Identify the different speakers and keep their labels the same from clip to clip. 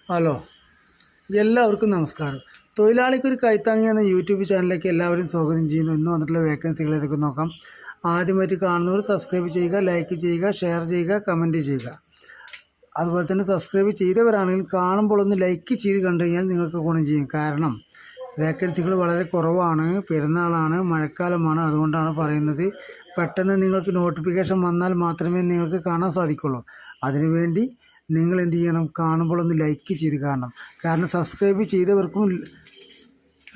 Speaker 1: Hello, എല്ലാവർക്കും നമസ്കാരം. തൊഴിലാളിക്കൊരു കൈത്താങ്ങി എന്ന യൂട്യൂബ് ചാനലിലേക്ക് എല്ലാവരും സ്വാഗതം ചെയ്യുന്നു. ഇന്ന് വന്നിട്ടുള്ള വേക്കൻസികൾ ഏതൊക്കെ നോക്കാം. ആദ്യമായിട്ട് കാണുന്നവർ സബ്സ്ക്രൈബ് ചെയ്യുക, ലൈക്ക് ചെയ്യുക, ഷെയർ ചെയ്യുക, കമൻറ്റ് ചെയ്യുക. അതുപോലെ തന്നെ സബ്സ്ക്രൈബ് ചെയ്തവരാണെങ്കിൽ കാണുമ്പോൾ ഒന്ന് ലൈക്ക് ചെയ്ത് കണ്ടു കഴിഞ്ഞാൽ നിങ്ങൾക്ക് ഗുണം ചെയ്യും. കാരണം വേക്കൻസികൾ വളരെ കുറവാണ്. പെരുന്നാളാണ്, മഴക്കാലമാണ്. അതുകൊണ്ടാണ് പറയുന്നത്. പെട്ടെന്ന് നിങ്ങൾക്ക് നോട്ടിഫിക്കേഷൻ വന്നാൽ മാത്രമേ നിങ്ങൾക്ക് കാണാൻ സാധിക്കുള്ളൂ. അതിനുവേണ്ടി നിങ്ങൾ എന്ത് ചെയ്യണം, കാണുമ്പോൾ ഒന്ന് ലൈക്ക് ചെയ്ത് കാണണം. കാരണം സബ്സ്ക്രൈബ് ചെയ്തവർക്കും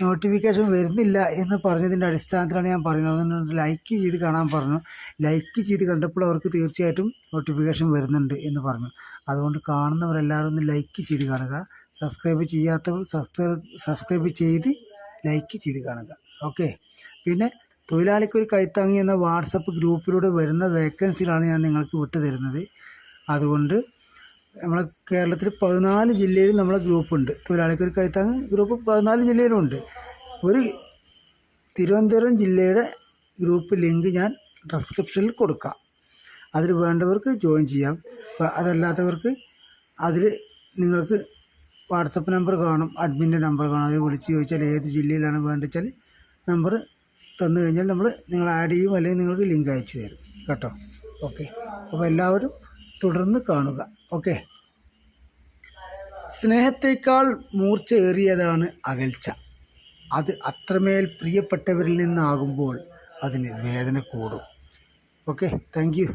Speaker 1: നോട്ടിഫിക്കേഷൻ വരുന്നില്ല എന്ന് പറഞ്ഞതിൻ്റെ അടിസ്ഥാനത്തിലാണ് ഞാൻ പറയുന്നത്. അതുകൊണ്ട് ലൈക്ക് ചെയ്ത് കാണാൻ പറഞ്ഞു. ലൈക്ക് ചെയ്ത് കണ്ടപ്പോൾ അവർക്ക് തീർച്ചയായിട്ടും നോട്ടിഫിക്കേഷൻ വരുന്നുണ്ട് എന്ന് പറഞ്ഞു. അതുകൊണ്ട് കാണുന്നവരെല്ലാവരും ഒന്ന് ലൈക്ക് ചെയ്ത് കാണുക. സബ്സ്ക്രൈബ് ചെയ്യാത്തവർ സബ്സ്ക്രൈബ് ചെയ്ത് ലൈക്ക് ചെയ്ത് കാണുക. ഓക്കെ. പിന്നെ തൊഴിലാളിക്കൊരു കൈത്താങ്ങി എന്ന വാട്സപ്പ് ഗ്രൂപ്പിലൂടെ വരുന്ന വേക്കൻസികളാണ് ഞാൻ നിങ്ങൾക്ക് വിട്ടു തരുന്നത്. അതുകൊണ്ട് നമ്മളെ കേരളത്തിൽ 14 ജില്ലയിൽ നമ്മളെ ഗ്രൂപ്പുണ്ട്. തൊഴിലാളിക്കൊരു കൈത്താങ്ങ് ഗ്രൂപ്പ് 14 ജില്ലയിലുണ്ട്. ഒരു തിരുവനന്തപുരം ജില്ലയുടെ ഗ്രൂപ്പ് ലിങ്ക് ഞാൻ ഡിസ്ക്രിപ്ഷനിൽ കൊടുക്കാം. അതിൽ വേണ്ടവർക്ക് ജോയിൻ ചെയ്യാം. അതല്ലാത്തവർക്ക് അതിൽ നിങ്ങൾക്ക് വാട്സപ്പ് നമ്പർ കാണും, അഡ്മിൻ്റെ നമ്പർ കാണും. അതിൽ വിളിച്ച് ചോദിച്ചാൽ ഏത് ജില്ലയിലാണ് വേണ്ടതെന്ന് നമ്പർ തന്നു കഴിഞ്ഞാൽ നിങ്ങൾ ആഡ് ചെയ്യും, അല്ലെങ്കിൽ നിങ്ങൾക്ക് ലിങ്ക് അയച്ചു തരും കേട്ടോ. ഓക്കെ. അപ്പോൾ എല്ലാവരും തുടർന്ന് കാണുക. ഓക്കെ. സ്നേഹത്തേക്കാൾ മൂർച്ചയേറിയതാണ് അകൽച്ച. അത് അത്രമേൽ പ്രിയപ്പെട്ടവരിൽ നിന്നാകുമ്പോൾ അതിന് വേദന കൂടും. ഓക്കെ. Thank you.